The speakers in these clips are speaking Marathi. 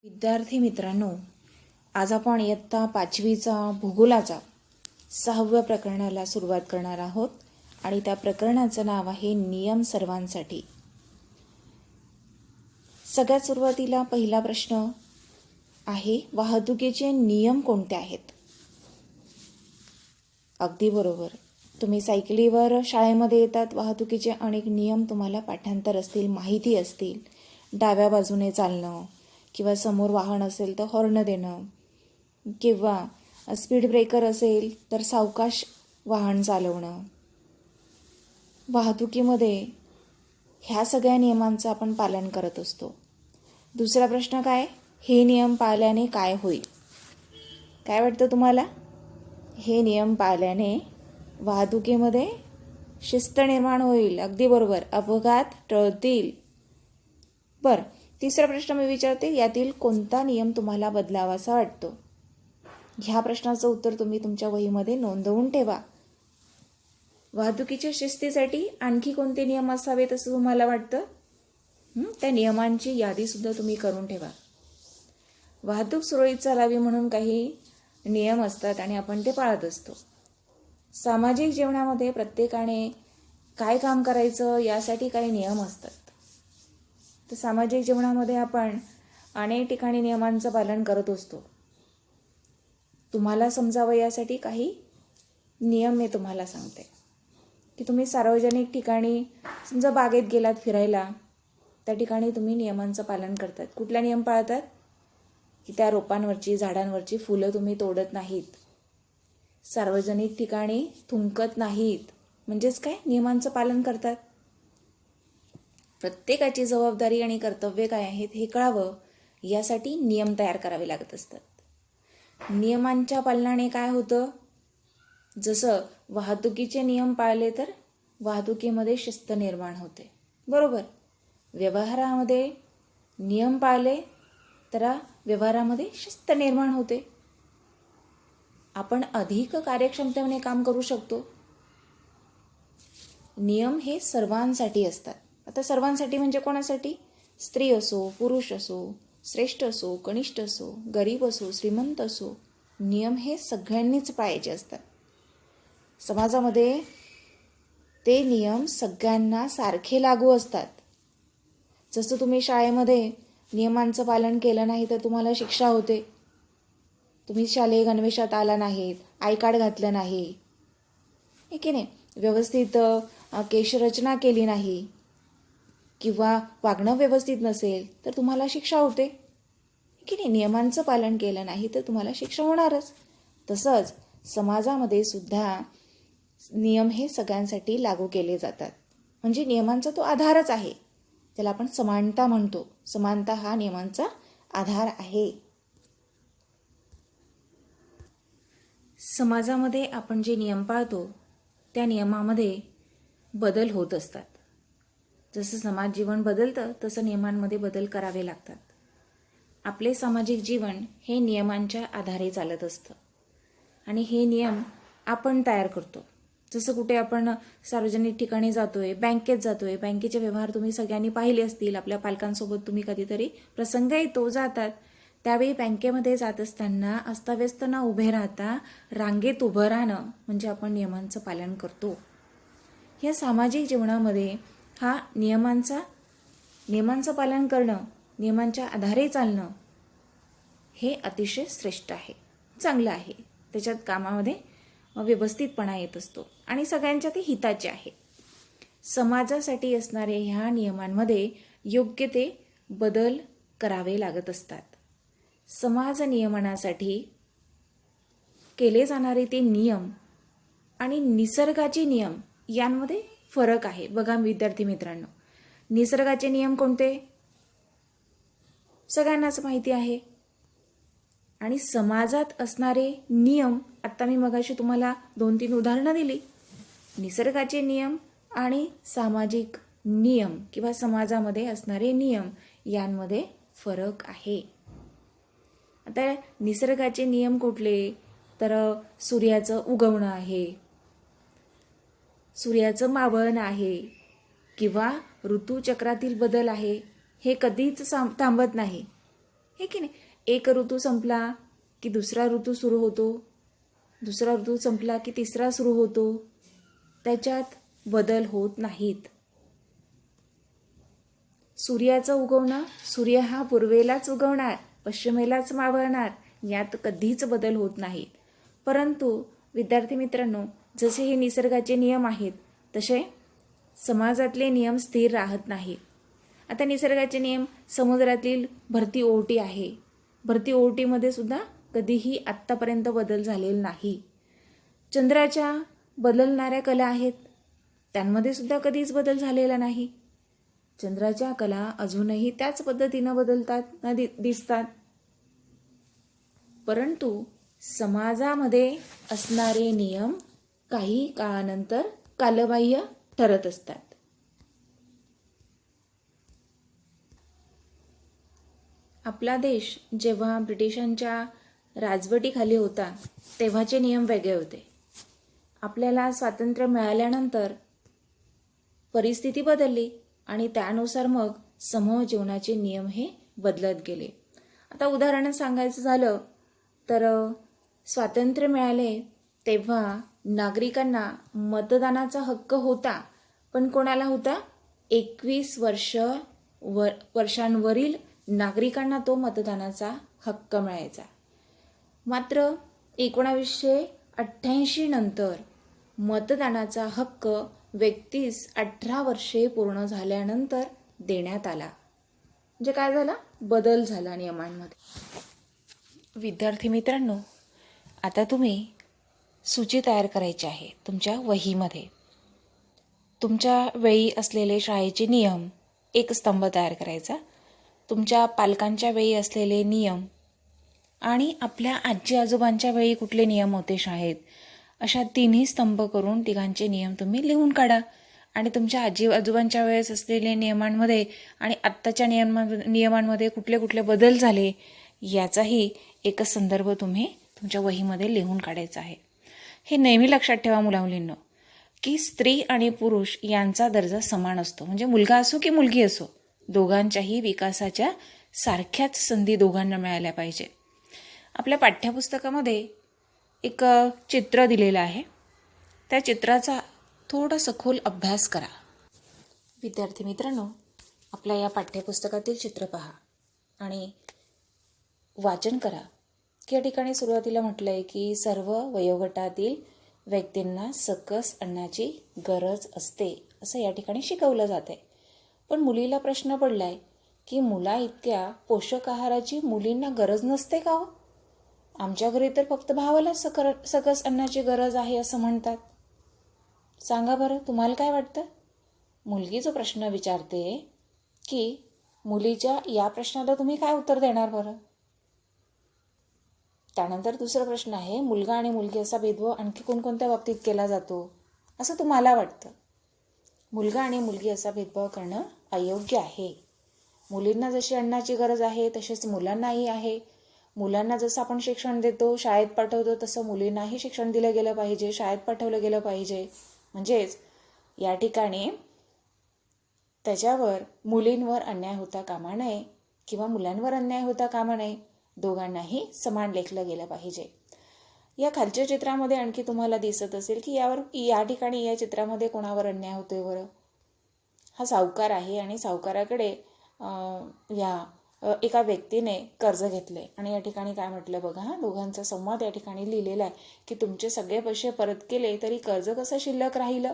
विद्यार्थी मित्रांनो, आज आपण इयत्ता 5वीचा भूगोलाचा 6व्या प्रकरणाला सुरुवात करणार आहोत आणि त्या प्रकरणाचं नाव आहे नियम सर्वांसाठी. सगळ्यात सुरुवातीला पहिला प्रश्न आहे, वाहतुकीचे नियम कोणते आहेत? अगदी बरोबर. तुम्ही सायकलीवर शाळेमध्ये येतात, वाहतुकीचे अनेक नियम तुम्हाला पाठांतर असतील, माहिती असतील. डाव्या बाजूने चालणं किंवा समोर वाहन असेल तर हॉर्न देणं किंवा स्पीड ब्रेकर असेल तर सावकाश वाहन चालवणं. वाहतुकीमध्ये ह्या सगळ्या नियमांचं आपण पालन करत असतो. दुसरा प्रश्न काय? हे नियम पाळल्याने काय होईल? काय वाटतं तुम्हाला? हे नियम पाळल्याने वाहतुकीमध्ये शिस्त निर्माण होईल. अगदी बरोबर. अपघात टळतील. बरं, तिसरा प्रश्न मी विचारते, यातील कोणता नियम तुम्हाला बदलावासा वाटतो? ह्या प्रश्नाचं उत्तर तुम्ही तुमच्या वहीमध्ये नोंदवून ठेवा. वाहतुकीच्या शिस्तीसाठी आणखी कोणते नियम असावेत असं तुम्हाला वाटतं? त्या नियमांची यादीसुद्धा तुम्ही करून ठेवा. वाहतूक सुरळीत चालावी म्हणून काही नियम असतात आणि आपण ते पाळत असतो. सामाजिक जीवनामध्ये प्रत्येकाने काय काम करायचं यासाठी काही नियम असतात. तर सामाजिक जीवनामध्ये आपण अनेक ठिकाणी नियमांचं पालन करत असतो. तुम्हाला समजावं यासाठी काही नियम मी तुम्हाला सांगते की तुम्ही सार्वजनिक ठिकाणी, समजा बागेत गेलात फिरायला, त्या ठिकाणी तुम्ही नियमांचं पालन करतात. कुठला नियम पाळतात? की त्या रोपांवरची, झाडांवरची फुलं तुम्ही तोडत नाहीत, सार्वजनिक ठिकाणी थुंकत नाहीत. म्हणजेच काय? नियमांचं पालन करतात. प्रत्येकाची जबाबदारी आणि कर्तव्य काय आहेत हे कळावं यासाठी नियम तयार करावे लागत असतात. नियमांच्या पालनाने काय होतं? जसं वाहतुकीचे नियम पाळले तर वाहतुकीमध्ये शिस्त निर्माण होते. बरोबर. व्यवहारामध्ये नियम पाळले तर व्यवहारामध्ये शिस्त निर्माण होते. आपण अधिक कार्यक्षमतेने काम करू शकतो. नियम हे सर्वांसाठी असतात. आता सर्वांसाठी म्हणजे कोणासाठी? स्त्री असो, पुरुष असो, श्रेष्ठ असो, कनिष्ठ असो, गरीब असो, श्रीमंत असो, नियम हे सगळ्यांनीच पाळायचे असतात. समाजामध्ये ते नियम सगळ्यांना सारखे लागू असतात. जसं तुम्ही शाळेमध्ये नियमांचं पालन केलं नाही तर तुम्हाला शिक्षा होते. तुम्ही शालेय गणवेशात आला नाहीत, आय कार्ड घातलं नाही, हे की नाही, व्यवस्थित केशरचना केली नाही किंवा वागणं व्यवस्थित नसेल तर तुम्हाला शिक्षा होते, की नाही. नियमांचं पालन केलं नाही तर तुम्हाला शिक्षा होणारच. तसंच समाजामध्ये सुद्धा नियम हे सगळ्यांसाठी लागू केले जातात. म्हणजे नियमांचा तो आधारच आहे. त्याला आपण समानता म्हणतो. समानता हा नियमांचा आधार आहे. समाजामध्ये आपण जे नियम पाळतो त्या नियमामध्ये बदल होत असतात. जसं समाज जीवन बदलतं तसं नियमांमध्ये बदल करावे लागतात. आपले सामाजिक जीवन हे नियमांच्या आधारे चालत असतं आणि हे नियम आपण तयार करतो. जसं कुठे आपण सार्वजनिक ठिकाणी जातोय, बँकेत जातोय, बँकेचे व्यवहार तुम्ही सगळ्यांनी पाहिले असतील. आपल्या पालकांसोबत तुम्ही कधीतरी प्रसंग येतो, जातात. त्यावेळी बँकेमध्ये जात असताना अस्ताव्यस्त न उभे राहता रांगेत उभं राहणं म्हणजे आपण नियमांचं पालन करतो. या सामाजिक जीवनामध्ये हा नियमांचं पालन करणं, नियमांच्या आधारे चालणं हे अतिशय श्रेष्ठ आहे, चांगलं आहे. त्याच्यात कामामध्ये व्यवस्थितपणा येत असतो आणि सगळ्यांच्या ते हिताचे आहे. समाजासाठी असणारे ह्या नियमांमध्ये योग्य ते बदल करावे लागत असतात. समाज नियमनासाठी केले जाणारे ते नियम आणि निसर्गाचे नियम यांमध्ये फरक आहे. बघा विद्यार्थी मित्रांनो, निसर्गाचे नियम कोणते? सगळ्यांनाच माहिती आहे. आणि समाजात असणारे नियम, आता मी मगाशी तुम्हाला 2-3 उदाहरणं दिली. निसर्गाचे नियम आणि सामाजिक नियम किंवा समाजामध्ये असणारे नियम यांमध्ये फरक आहे. आता निसर्गाचे नियम कुठले? तर सूर्याचं उगवणं आहे, सूर्याचं मावळणं आहे किंवा ऋतुचक्रातील बदल आहे. हे कधीच थांबत नाही. हे की नाही? एक ऋतू संपला की दुसरा ऋतू सुरू होतो, दुसरा ऋतू संपला की तिसरा सुरू होतो. त्याच्यात बदल होत नाहीत. सूर्याचं उगवणं, सूर्य हा पूर्वेलाच उगवणार, पश्चिमेलाच मावळणार, यात कधीच बदल होत नाहीत. परंतु विद्यार्थी मित्रांनो, जसे हे निसर्गाचे नियम आहेत तसे समाजातले नियम स्थिर राहत नाहीत. आता निसर्गाचे नियम, समुद्रातील भरती ओहोटी आहे, भरती ओहोटीमध्ये सुद्धा कधीही आत्तापर्यंत बदल झालेला नाही. चंद्राच्या बदलणाऱ्या कला आहेत, त्यांमध्ये सुद्धा कधीच बदल झालेला नाही. चंद्राच्या कला अजूनही त्याच पद्धतीनं बदलतात दिसतात. परंतु समाजामध्ये असणारे नियम काही काळानंतर कालबाह्य ठरत असतात. आपला देश जेव्हा ब्रिटिशांच्या राजवटीखाली होता तेव्हाचे नियम वेगळे होते. आपल्याला स्वातंत्र्य मिळाल्यानंतर परिस्थिती बदलली आणि त्यानुसार मग समूह जीवनाचे नियम हे बदलत गेले. आता उदाहरण सांगायचं झालं तर स्वातंत्र्य मिळाले तेव्हा नागरिकांना मतदानाचा हक्क होता, पण कोणाला होता? 21 वर्षांवरील नागरिकांना तो मतदानाचा हक्क मिळायचा. मात्र 1988 नंतर मतदानाचा हक्क व्यक्तीस 18 वर्षे पूर्ण झाल्यानंतर देण्यात आला. म्हणजे काय झाला? बदल झाला नियमांमध्ये. विद्यार्थी मित्रांनो, आता तुम्ही सूची तयार करायची आहे तुमच्या वहीमध्ये. तुमच्या वेळी असलेले शाळेचे नियम एक स्तंभ तयार करायचा, तुमच्या पालकांच्या वेळी असलेले नियम आणि आपल्या आजी आजोबांच्या वेळी कुठले नियम होते शाळेत, अशा तिन्ही स्तंभ करून तिघांचे नियम तुम्ही लिहून काढा. आणि तुमच्या आजी आजोबांच्या वेळेस असलेले नियमांमध्ये आणि आत्ताच्या नियमांमध्ये कुठले कुठले बदल झाले याचाही एक संदर्भ तुम्ही तुमच्या वहीमध्ये लिहून काढायचा आहे. हे नेहमी लक्षात ठेवा मुलामुलींनो, की स्त्री आणि पुरुष यांचा दर्जा समान असतो. म्हणजे मुलगा असो की मुलगी असो, दोघांच्याही विकासाच्या सारख्याच संधी दोघांना मिळाल्या पाहिजे. आपल्या पाठ्यपुस्तकामध्ये एक चित्र दिलेलं आहे, त्या चित्राचा थोडा सखोल अभ्यास करा. विद्यार्थी मित्रांनो, आपल्या या पाठ्यपुस्तकातील चित्र पहा आणि वाचन करा. की या ठिकाणी सुरुवातीला म्हटलं आहे की सर्व वयोगटातील व्यक्तींना सकस अन्नाची गरज असते असं या ठिकाणी शिकवलं जात आहे. पण मुलीला प्रश्न पडला आहे की मुला इतक्या पोषक आहाराची मुलींना गरज नसते का हो? आमच्या घरी तर फक्त भावाला सकस अन्नाची गरज आहे असं म्हणतात. सांगा बरं, तुम्हाला काय वाटतं? मुलगी जो प्रश्न विचारते की मुलीच्या या प्रश्नाला तुम्ही काय उत्तर देणार बरं? त्यानंतर दुसरा प्रश्न आहे, मुलगा आणि मुलगी असा भेदभाव आणखी कोणकोणत्या बाबतीत केला जातो असं तुम्हाला वाटतं? मुलगा आणि मुलगी असा भेदभाव करणं अयोग्य आहे. मुलींना जशी अन्नाची गरज आहे तसेच मुलांनाही आहे. मुलांना जसं आपण शिक्षण देतो, शाळेत पाठवतो, तसं मुलींनाही शिक्षण दिलं गेलं पाहिजे, शाळेत पाठवलं गेलं पाहिजे. म्हणजेच या ठिकाणी त्याच्यावर मुलींवर अन्याय होता कामा नये किंवा मुलांवर अन्याय होता कामा नये. दोघांनाही समान लेखलं गेलं पाहिजे. या खालच्या चित्रामध्ये आणखी तुम्हाला दिसत असेल की या ठिकाणी या चित्रामध्ये कोणावर अन्याय होतोय बरं? हा सावकार आहे आणि सावकाराकडे एका व्यक्तीने कर्ज घेतले आणि या ठिकाणी काय म्हटलं बघा, दोघांचा संवाद या ठिकाणी लिहिलेला आहे की तुमचे सगळे पैसे परत केले तरी कर्ज कसं शिल्लक राहिलं.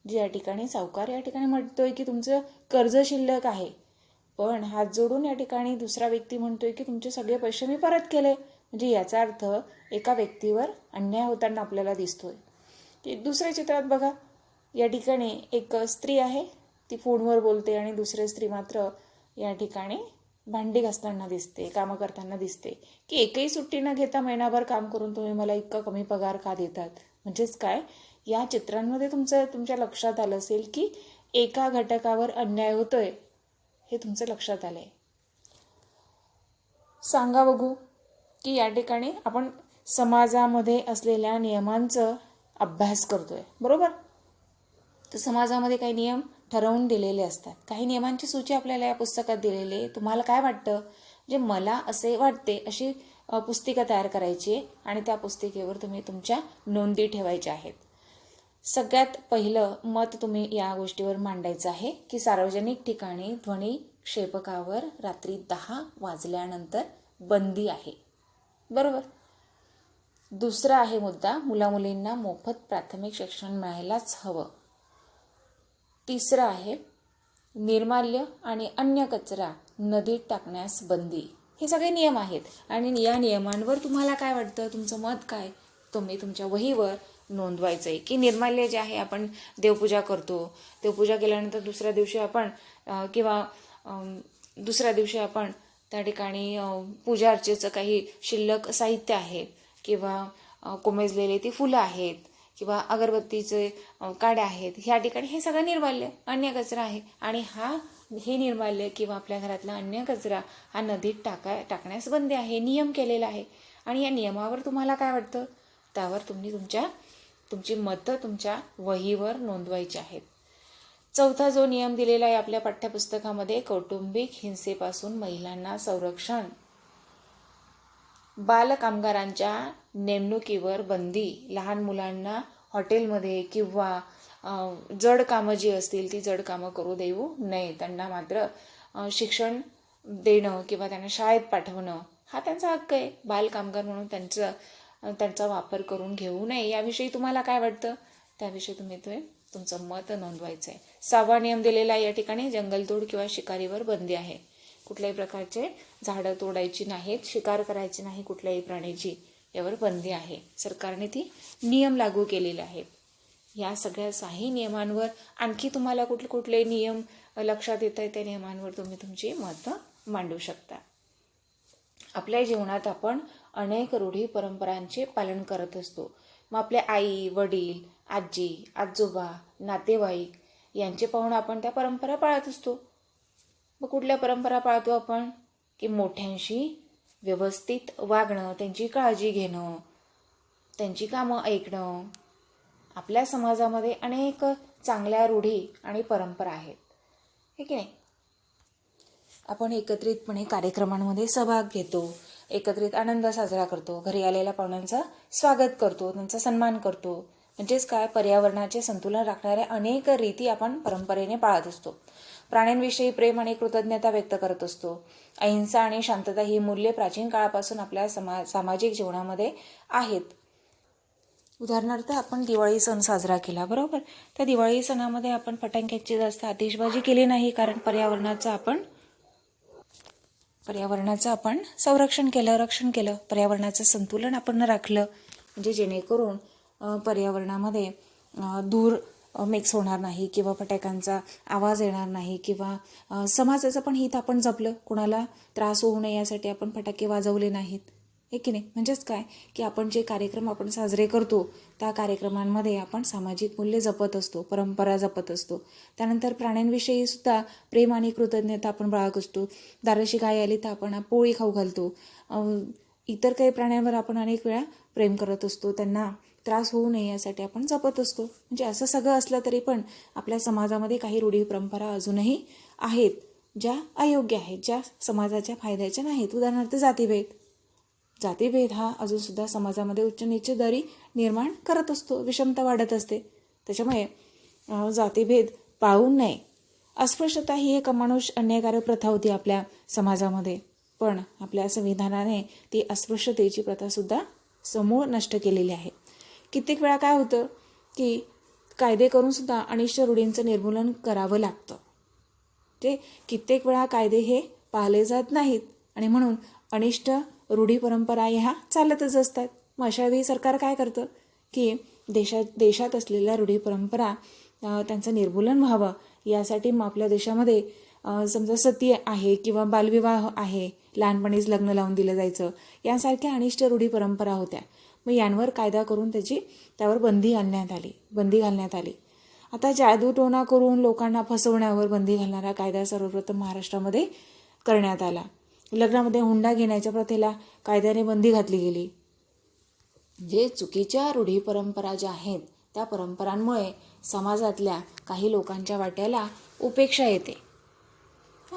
जे या ठिकाणी सावकार या ठिकाणी म्हणतोय की तुमचं कर्ज शिल्लक आहे, पण हात जोडून या ठिकाणी दुसरा व्यक्ती म्हणतोय की तुमचे सगळे पैसे मी परत केले. म्हणजे याचा अर्थ एका व्यक्तीवर अन्याय होताना आपल्याला दिसतोय. दुसऱ्या चित्रात बघा, या ठिकाणी एक स्त्री आहे, ती फोनवर बोलते आणि दुसरी स्त्री मात्र या ठिकाणी भांडी घासताना दिसते, कामं करताना दिसते. की एकही सुट्टी न घेता महिनाभर काम करून तुम्ही मला इतका कमी पगार का देतात? म्हणजेच काय, या चित्रांमध्ये तुमच्या लक्षात आलं असेल की एका घटकावर अन्याय होतोय, हे तुमचं लक्षात आलंय. सांगा बघू की या ठिकाणी आपण समाजामध्ये असलेल्या नियमांचं अभ्यास करतोय, बरोबर? तर समाजामध्ये काही नियम ठरवून दिलेले असतात. काही नियमांची सूची आपल्याला या पुस्तकात दिलेली आहे. तुम्हाला काय वाटतं, म्हणजे मला असे वाटते अशी पुस्तिका तयार करायची आहे आणि त्या पुस्तिकेवर तुम्ही तुमच्या नोंदी ठेवायच्या आहेत. सगळ्यात पहिलं मत तुम्ही या गोष्टीवर मांडायचं आहे की सार्वजनिक ठिकाणी ध्वनी क्षेपकावर रात्री 10 वाजल्यानंतर बंदी आहे. बरोबर. दुसरा आहे मुद्दा, मुलामुलींना मोफत प्राथमिक शिक्षण मिळायलाच हवं. तिसरं आहे निर्माल्य आणि अन्य कचरा नदीत टाकण्यास बंदी. हे सगळे नियम आहेत आणि या नियमांवर तुम्हाला काय वाटतं, तुमचं मत काय, तुम्ही तुमच्या वहीवर नोंदवायचं आहे. की निर्माल्य जे आहे, आपण देवपूजा करतो, देवपूजा केल्यानंतर दुसऱ्या दिवशी आपण त्या ठिकाणी पूजा अर्चेचं काही शिल्लक साहित्य आहे किंवा कोमेजलेले ती फुलं आहेत किंवा अगरबत्तीचे काड्या आहेत, ह्या ठिकाणी हे सगळं निर्माल्य अन्य कचरा आहे आणि हे निर्माल्य किंवा आपल्या घरातला अन्य कचरा हा नदीत टाकण्यास बंदी आहे, नियम केलेला आहे. आणि या नियमावर तुम्हाला काय वाटतं, त्यावर तुम्ही तुमची मतं तुमच्या वहीवर नोंदवायची आहेत. चौथा जो नियम दिलेला आहे आपल्या पाठ्यपुस्तकामध्ये, कौटुंबिक हिंसेपासून महिलांना संरक्षण, बालकामगारांच्या नेमणुकीवर बंदी, लहान मुलांना हॉटेलमध्ये किंवा जड कामं जी असतील ती जड कामं करू देऊ नये, त्यांना मात्र शिक्षण देणं किंवा त्यांना शाळेत पाठवणं हा त्यांचा हक्क आहे. बालकामगार म्हणून त्यांचा वापर करून घेऊ नये. याविषयी तुम्हाला काय वाटतं, त्याविषयी तुम्ही तुमचं मत नोंदवायचं आहे. 6वा नियम दिलेला आहे या ठिकाणी, जंगलतोड किंवा शिकारीवर बंदी आहे. कुठल्याही प्रकारचे झाडं तोडायची नाहीत, शिकार करायची नाही कुठल्याही प्राण्याची, यावर बंदी आहे. सरकारने ती नियम लागू केलेले आहेत. या सगळ्या 6 नियमांवर आणखी तुम्हाला कुठले नियम लक्षात येत आहे, त्या नियमांवर तुम्ही तुमची मतं मांडू शकता. आपल्या जीवनात आपण अनेक रूढी परंपरांचे पालन करत असतो. मग आपले आई वडील, आजी आजोबा, नातेवाईक यांचे पाहून आपण त्या परंपरा पाळत असतो. मग कुठल्या परंपरा पाळतो आपण, की मोठ्यांशी व्यवस्थित वागणं, त्यांची काळजी घेणं, त्यांची कामं ऐकणं. आपल्या समाजामध्ये अनेक चांगल्या रूढी आणि परंपरा आहेत, हे की नाही. आपण एकत्रितपणे कार्यक्रमांमध्ये सहभाग घेतो, एकत्रित आनंद साजरा करतो, घरी आलेल्या पाहुण्यांचं स्वागत करतो, त्यांचा सन्मान करतो. म्हणजेच काय, पर्यावरणाचे संतुलन राखणाऱ्या अनेक रीती आपण परंपरेने पाळत असतो. प्राण्यांविषयी प्रेम आणि कृतज्ञता व्यक्त करत असतो. अहिंसा आणि शांतता ही मूल्ये प्राचीन काळापासून आपल्या सामाजिक जीवनामध्ये आहेत. उदाहरणार्थ आपण दिवाळी सण साजरा केला, बरोबर. त्या दिवाळी सणामध्ये आपण फटाक्यांची जास्त आतिषबाजी केली नाही, कारण पर्यावरणाचं आपण संरक्षण केलं, रक्षण केलं. पर्यावरणाचं संतुलन आपण राखलं, म्हणजे जेणेकरून पर्यावरणामध्ये धूर मिक्स होणार नाही किंवा फटाक्यांचा आवाज येणार नाही किंवा समाजाचं पण हित आपण जपलं, कोणाला त्रास होऊ नये यासाठी आपण फटाके वाजवले नाहीत, हे की नाही. म्हणजेच काय, की आपण जे कार्यक्रम आपण साजरे करतो त्या कार्यक्रमांमध्ये आपण सामाजिक मूल्य जपत असतो, परंपरा जपत असतो. त्यानंतर प्राण्यांविषयी सुद्धा प्रेम आणि कृतज्ञता आपण बाळगत असतो. दाराशी गाय आली तर आपण पोळी खाऊ घालतो. इतर काही प्राण्यांवर आपण अनेक वेळा प्रेम करत असतो, त्यांना त्रास होऊ नये यासाठी आपण जपत असतो. म्हणजे असं सगळं असलं तरी पण आपल्या समाजामध्ये काही रूढी परंपरा अजूनही आहेत ज्या अयोग्य आहेत, ज्या समाजाच्या फायद्याच्या नाहीत. उदाहरणार्थ जातीभेद हा अजूनसुद्धा समाजामध्ये उच्च नीच दरी निर्माण करत असतो, विषमता वाढत असते. त्याच्यामुळे जातीभेद पाळू नये. अस्पृश्यता ही एक अमानुष अन्यायकारक प्रथा होती आपल्या समाजामध्ये, पण आपल्या संविधानाने ती अस्पृश्यतेची प्रथासुद्धा समूळ नष्ट केलेली आहे. कित्येक वेळा काय होतं, की कायदे करूनसुद्धा अनिष्ट रूढींचं निर्मूलन करावं लागतं. ते कित्येक वेळा कायदे हे पाळले जात नाहीत आणि म्हणून अनिष्ट रूढी परंपरा ह्या चालतच असतात. मग अशावेळी सरकार काय करतं, की देशात असलेल्या रूढी परंपरा त्यांचं निर्मूलन व्हावं यासाठी मग आपल्या देशामध्ये समजा सती आहे किंवा बालविवाह आहे, लहानपणीच लग्न लावून दिलं जायचं, यांसारख्या अनिष्ट रूढी परंपरा होत्या. मग यांवर कायदा करून त्यावर बंदी घालण्यात आली. आता जादूटोणा करून लोकांना फसवण्यावर बंदी घालणारा कायदा सर्वप्रथम महाराष्ट्रामध्ये करण्यात आला. लग्नामध्ये हुंडा घेण्याच्या प्रथेला कायद्याने बंदी घातली गेली. जे चुकीच्या रूढी परंपरा ज्या आहेत त्या परंपरांमुळे समाजातल्या काही लोकांच्या वाट्याला उपेक्षा येते.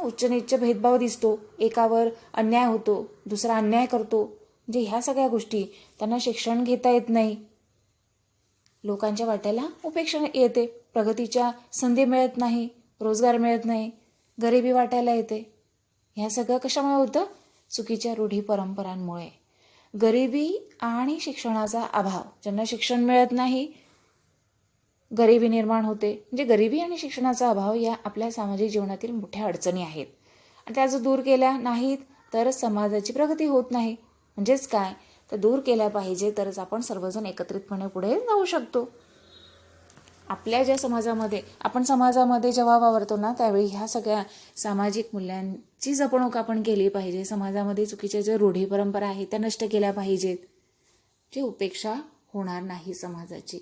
उच्च नीच भेदभाव दिसतो, एकावर अन्याय होतो, दुसरा अन्याय करतो. म्हणजे ह्या सगळ्या गोष्टी, त्यांना शिक्षण घेता येत नाही, लोकांच्या वाट्याला उपेक्षा येते, प्रगतीच्या संधी मिळत नाही, रोजगार मिळत नाही, गरिबी वाटायला येते. ह्या सगळं कशामुळे होतं? चुकीच्या रूढी परंपरांमुळे. गरिबी आणि शिक्षणाचा अभाव, ज्यांना शिक्षण मिळत नाही, गरिबी निर्माण होते. म्हणजे गरिबी आणि शिक्षणाचा अभाव या आपल्या सामाजिक जीवनातील मोठ्या अडचणी आहेत. आणि त्या जर दूर केल्या नाहीत तर समाजाची प्रगती होत नाही. म्हणजेच काय, तर दूर केल्या पाहिजे, तरच आपण सर्वजण एकत्रितपणे पुढे जाऊ शकतो. आपल्या ज्या समाजामध्ये, आपण समाजामध्ये जेव्हा वावरतो ना, त्यावेळी ह्या सगळ्या सामाजिक मूल्यांची जपणूक आपण केली पाहिजे. समाजामध्ये चुकीच्या ज्या रूढी परंपरा आहेत त्या नष्ट केल्या पाहिजेत, जी उपेक्षा होणार नाही समाजाची.